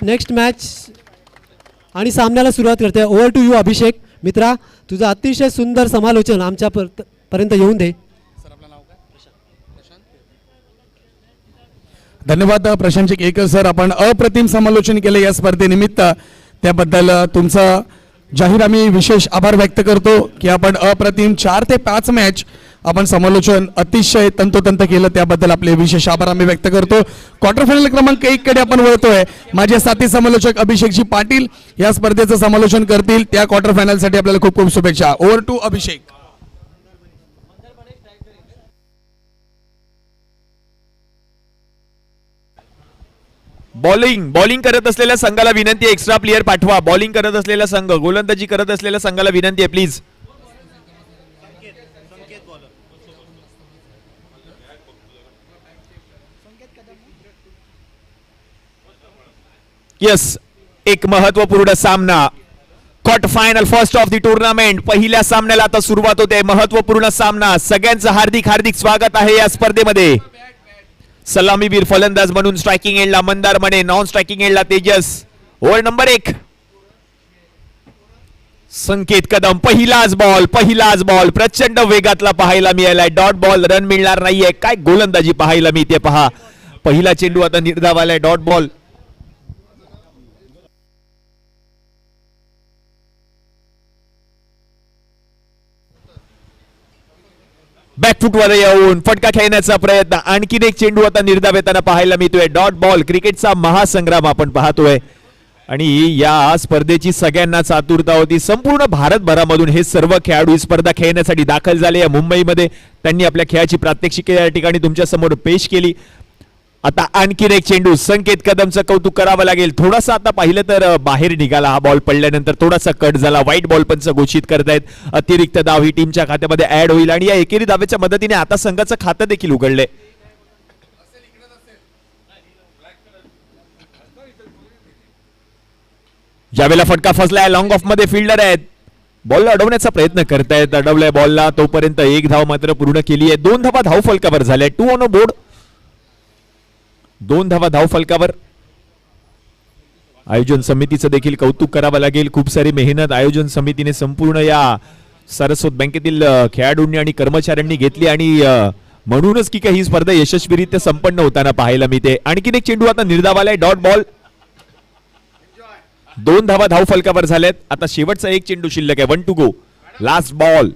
Next match आणि सामन्याला सुरुवात करते. ओव्हर टू यू अभिषेक. मित्रा, तुझं अतिशय सुंदर समालोचन आमच्या पर्यंत येऊन दे. धन्यवाद प्रशांत केकर सर, आपण अप्रतिम समालोचन केले या स्पर्धेनिमित्त. त्याबद्दल तुमचा जाहीर आम्ही विशेष आभार व्यक्त करतो की आपण अप्रतिम 4 ते 5 मॅच आपण समालोचन अतिशय तंतोतंत केलं, त्याबद्दल आपले विशेष आभार आम्ही व्यक्त करतो. क्वार्टर फायनल क्रमांक 1 कडे आपण वळतोय. माझे साथी समालोचक अभिषेकजी पाटील या स्पर्धेचं समालोचन करतील. त्या क्वार्टर फायनलसाठी आपल्याला खूप खूप शुभेच्छा. Over to Abhishek. बॉलिंग करत असलेल्या संघाला विनंती आहे, एक्स्ट्रा प्लेयर पाठवा. बॉलिंग करत असलेला संघ, गोलंदाजी करत असलेल्या संघाला विनंती आहे प्लीज. यस, एक महत्वपूर्ण सामना, quarter final first of the tournament. पहिल्या सामन्याला आता सुरुवात होते. महत्वपूर्ण सामना. सगळ्यांचं हार्दिक हार्दिक स्वागत आहे या स्पर्धेमध्ये. सलामीवीर फलंदाज म्हणून स्ट्रायकिंग एंडला मंदार मने, नॉन स्ट्रायकिंग एंडला तेजस. ओव्हर नंबर 1 संकेत कदम. पहिलाच बॉल प्रचंड वेगातला पाहायला मिळालाय. डॉट बॉल, रन मिळणार नाहीये. काय गोलंदाजी पाहायला मिळते पहा. पहिला चेंडू आता निर्धाव आलाय. Dot ball. बॅकफुटवर येऊन फटका खेळण्याचा प्रयत्न. आणखीन एक चेंडू आता निर्धाव येताना पाहायला मिळतोय. Dot ball. क्रिकेटचा महासंग्राम आपण पाहतोय आणि या स्पर्धेची सगळ्यांनाच आतुरता होती. संपूर्ण भारतभरामधून हे सर्व खेळाडू स्पर्धा खेळण्यासाठी दाखल झाले. या मुंबईमध्ये त्यांनी आपल्या खेळाची प्रात्यक्षिके या ठिकाणी तुमच्या समोर पेश केली. आता आणखीन एक चेंडू. संकेत कदमचं कौतुक करावं लागेल. थोडासा आता पाहिलं तर बाहेर निघाला हा बॉल, पडल्यानंतर थोडासा कट झाला. व्हाईट बॉल पंच घोषित करतायत. अतिरिक्त धाव ही टीमच्या खात्यामध्ये ऍड होईल आणि या एकेरी धावेच्या मदतीने आता संघाचं खातं देखील उघडले. ज्यावेळेला फटका फसलाय, लॉंग ऑफ मध्ये फिल्डर आहेत, बॉल अडवण्याचा प्रयत्न करतायत. अडवलाय बॉलला, तोपर्यंत एक धाव मात्र पूर्ण केली आहे. 2 धावा धाव फलकावर झाल्या. 2 ऑन बोर्ड. 2 धावा धाव फलकावर. आयोजन समितीचं देखील कौतुक करावं लागेल. खूप सारी मेहनत आयोजन समितीने संपूर्ण या सारस्वत बँकेतील खेळाडूंनी आणि कर्मचाऱ्यांनी घेतली आणि म्हणूनच की ही स्पर्धा यशस्वीरित्या संपन्न होताना पाहायला मिळते. आणखीन एक चेंडू आता निर्धाव आलाय. Dot ball. 2 धावा धाव फलकावर झाल्यात. आता शेवटचा एक चेंडू शिल्लक आहे. 1 टू गो. Last ball.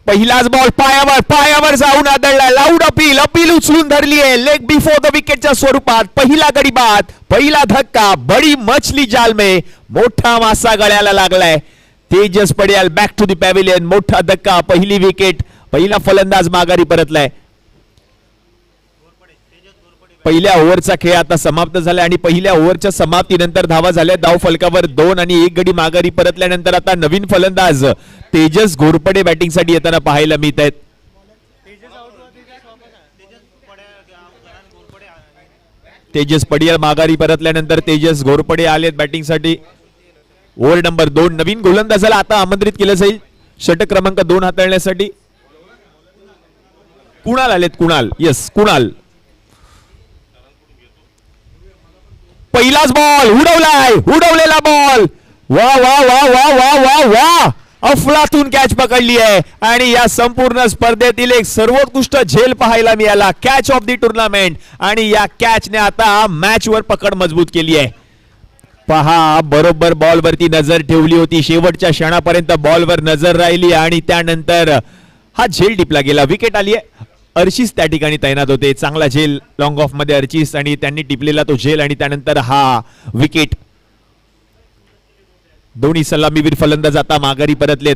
पहिलाच बॉल पायावर जाऊन आदळला. लाऊड अपील उचलून धरली आहे. लेग बिफोर द विकेटच्या स्वरूपात. पहिला गडी बाद, पहिला धक्का. बडी मछली जाल में. मोठा मासा गळ्याला लागलाय. Tejas Padiyal back to the pavilion. मोठा धक्का. पहिली विकेट. पहिला फलंदाज माघारी परतलाय. पहिल्या ओव्हरचा खेळ आता समाप्त झाला आणि पहिल्या ओव्हरच्या समाप्तीनंतर धावा झाल्या धाव फलकावर 2 आणि एक गडी माघारी परतल्यानंतर आता नवीन फलंदाज तेजस घोरपडे बॅटिंगसाठी येताना पाहायला मिळत आहेत. तेजस पडियाल माघारी परतल्यानंतर तेजस घोरपडे आलेत बॅटिंगसाठी. ओव्हर नंबर 2 नवीन गोलंदाजाला आता आमंत्रित केलं जाईल षटक क्रमांक 2 हाताळण्यासाठी. कुणाल आलेत. कुणाल. पहिलाच बॉल उडवलेला बॉल. वा वा वा वा वा वा वा. अफलातून कॅच पकडली आहे आणि या संपूर्ण स्पर्धेतील एक सर्वोत्कृष्ट झेल पाहायला मिळाला. कॅच ऑफ द टुर्नामेंट आणि या कॅचने आता मॅच वर पकड मजबूत केली आहे. पहा, बरोबर बॉल वरती नजर ठेवली होती. शेवटच्या क्षणापर्यंत बॉलवर नजर राहिली आणि त्यानंतर हा झेल टिपला गेला. विकेट आली आहे. अर्चिस त्या ठिकाणी तैनात होते. चांगला झेल लॉंग ऑफ मध्ये अर्चिस आणि त्यांनी टिपलेला तो झेल आणि त्यानंतर हा विकेट. दोन्ही सलामीवीर फलंदाज आता माघारी परतलेत.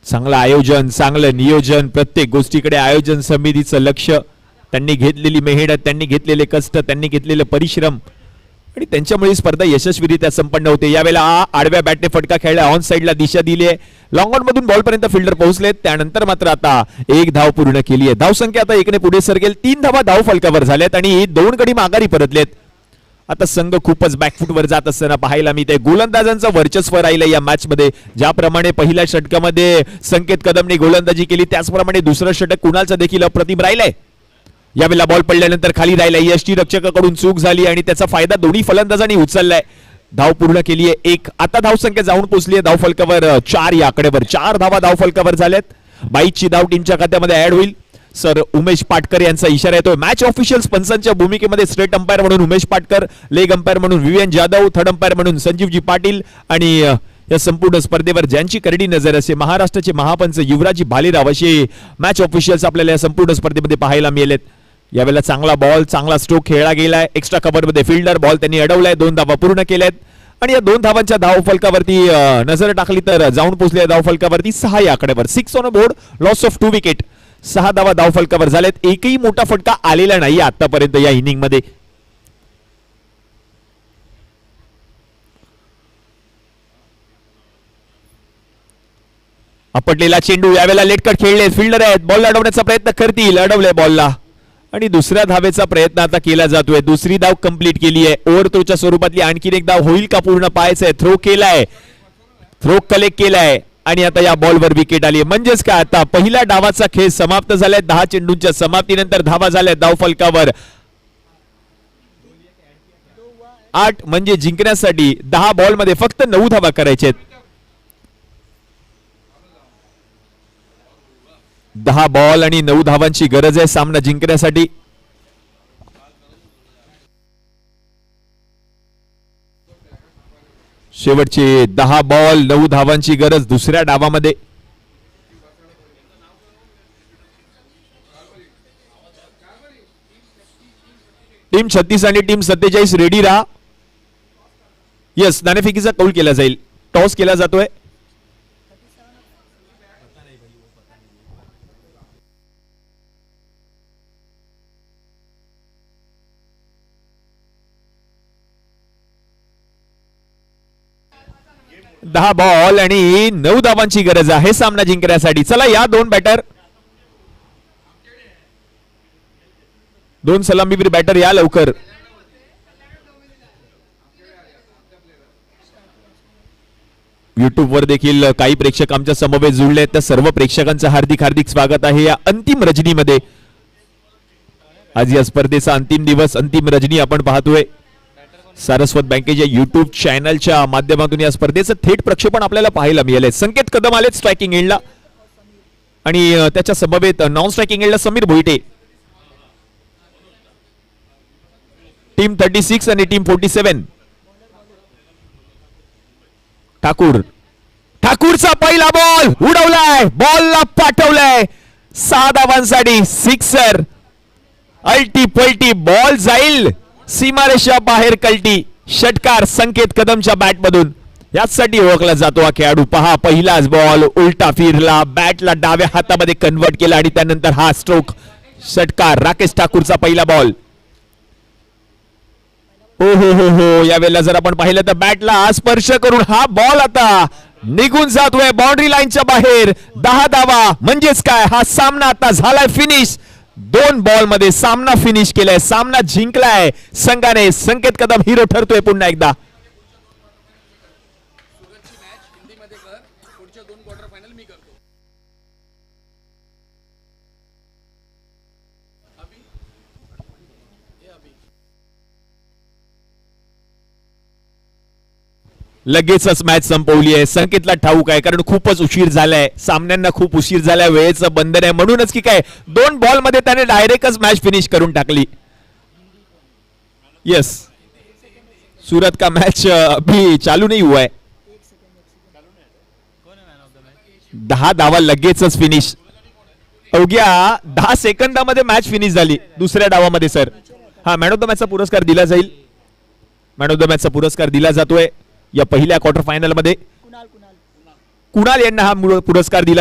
चांगलं आयोजन, चांगलं नियोजन. प्रत्येक गोष्टीकडे आयोजन समितीचं लक्ष. त्यांनी घेतलेली मेहनत, त्यांनी घेतलेले कष्ट, त्यांनी घेतलेले परिश्रम आणि त्यांच्यामुळे स्पर्धा यशस्वीरित्या संपन्न होते. यावेळेला आडव्या बॅटने फटका खेळला. ऑन साइडला दिशा दिली आहे. लॉंग ऑन मधून बॉल पर्यंत फिल्डर पोहोचलेत. त्यानंतर मात्र आता एक धाव पूर्ण केली आहे. धावसंख्या आता 1 ने पुढे सरकेल. 3 धावा धाव फलकावर झाल्यात आणि 2 गडी माघारी परतलेत. आता संघ खूपच बॅकफुटवर जात असताना पाहायला मिळते. गोलंदाजांचं वर्चस्व राहिलं या मॅच मध्ये. ज्याप्रमाणे पहिल्या षटकामध्ये संकेत कदमने गोलंदाजी केली त्याचप्रमाणे दुसरं षटक कुणालचं देखील अप्रतिम राहिलंय. यावेळेला बॉल पडल्यानंतर खाली राहिला, यष्टी रक्षकाकडून चूक झाली आणि त्याचा फायदा दोन्ही फलंदाजांनी उचललाय. धाव पूर्ण केली आहे 1. आता धावसंख्या जाऊन पोहोचली आहे धाव फलकावर 4 या आकड्यावर. 4 धावा धाव फलकावर झाल्यात. 22ची धाव टीमच्या खात्यामध्ये ऍड होईल. सर उमेश पाटकर यांचा इशारा येतोय. मॅच ऑफिशियल्स पंचांच्या भूमिकेमध्ये स्ट्रेट अंपायर म्हणून उमेश पाटकर, लेग अंपायर म्हणून विवेन जाधव, थर्ड अंपायर म्हणून संजीवजी पाटील आणि या संपूर्ण स्पर्धेवर ज्यांची करडी नजर असे महाराष्ट्राचे महापंच युवराजी भालेराव असे मॅच ऑफिशियल्स आपल्याला या संपूर्ण स्पर्धेमध्ये पाहायला मिळालेत. यावेळेला चांगला बॉल, चांगला स्ट्रोक खेळला गेलाय. एक्स्ट्रा कव्हरमध्ये फिल्डर बॉल त्यांनी अडवलाय. 2 धावा पूर्ण केल्यात आणि या 2 धावांच्या धाव फलकावरती नजर टाकली तर जाऊन पोहोचले धाव फलकावरती 6 या आकड्यावर. 6 on board, loss of 2 wicket. 6 धावा धाव फलकावर झालेत. एकही मोठा फटका आलेला नाही आतापर्यंत या इनिंग मध्ये. आपटलेला चेंडू, यावेळेला लेटकट खेळले, फिल्डर आहेत, बॉल अडवण्याचा प्रयत्न करतील, अडवले बॉलला आणि दुसऱ्या धावेचा प्रयत्न आता केला जातोय. दुसरी धाव कंप्लीट केली आहे. ओव्हर थ्रोच्या स्वरूपातली आणखीन एक धाव होईल का पूर्ण पाहायचंय. थ्रो केलाय, थ्रो कलेक्ट केलाय आणि आता या बॉलवर विकेट आली. म्हणजेच काय, आता पहिल्या डावाचा खेळ समाप्त झालाय. 10 चेंडूंच्या समाप्तीनंतर धावा झाल्या धाव फलकावर 8. म्हणजे जिंकण्यासाठी 10 बॉल मध्ये फक्त 9 धावा करायच्या आहेत. 10 बॉल आणि 9 धावांची गरज आहे सामना जिंकण्यासाठी. शेवटचे 10 बॉल 9 धावांची गरज दुसऱ्या डावामध्ये. टीम 36 आणि टीम 47 रेडी राहा. यस, नाणेफेकीचा कौल केला जाईल. टॉस केला जातोय. दहा बॉल आणि 9 धावांची गरज आहे सामना जिंकण्यासाठी. चला या 2 बॅटर, 2 सलामीवीर बॅटर या लवकर. युट्यूब वर देखील काही प्रेक्षक आमच्या समवेत जुळले आहेत. त्या सर्व प्रेक्षकांचं हार्दिक हार्दिक स्वागत आहे या अंतिम रजनीमध्ये. आज या स्पर्धेचा अंतिम दिवस, अंतिम रजनी आपण पाहतोय. सारस्वत बँकेच्या युट्यूब चॅनलच्या माध्यमातून या स्पर्धेचं थेट प्रक्षेपण आपल्याला पाहायला मिळालंय. संकेत कदम आलेत स्ट्रायकिंग एंडला आणि त्याच्या समवेत नॉन स्ट्रायकिंग एंडला समीर भोईटे. टीम 36 आणि टीम 47. ठाकूर, ठाकूरचा पहिला बॉल उडवलाय, बॉलला पाठवलाय 6 धावांसाठी. सिक्सर, अल्टी पलटी बॉल जाईल सीमारेषा बाहेर. कल्टी षटकार संकेत कदमच्या बॅट मधून. यासाठी ओळखला जातो हा खेळाडू. पहा, पहिलाच बॉल उलटा फिरला, बॅटला डाव्या हातामध्ये कन्वर्ट केला आणि त्यानंतर हा स्ट्रोक षटकार. राकेश ठाकूरचा पहिला बॉल. हो हो हो हो, यावेळेला जर आपण पाहिलं तर बॅटला स्पर्श करून हा बॉल आता निघून जातोय बाउंड्री लाईनच्या बाहेर. 10 धावा म्हणजेच काय, हा सामना आता झालाय फिनिश. 2 बॉल मध्ये सामना फिनिश केलाय, सामना जिंकलाय संघाने. संकेत कदम हिरो ठरतोय पुन्हा एकदा. लगेचच मॅच संपवली आहे. संकेतला ठाऊक आहे, कारण खूपच उशीर झालाय, सामन्यांना खूप उशीर झालाय, वेळेचं बंधन आहे. म्हणूनच की काय 2 बॉल मध्ये त्याने डायरेक्टच मॅच फिनिश करून टाकली. यस, सूरत का मैच अभी चालू नहीं हुआ है. 10 धावा लगेचच फिनिश. अवघ्या 10 सेकंदामध्ये मॅच फिनिश झाली दुसऱ्या डावामध्ये. सर, हा मॅन ऑफ द मॅचचा पुरस्कार दिला जाईल. मॅन ऑफ द मॅचचा पुरस्कार दिला जातोय या पहिल्या क्वार्टर फायनल मध्ये. कुणाल यांना हा पुरस्कार दिला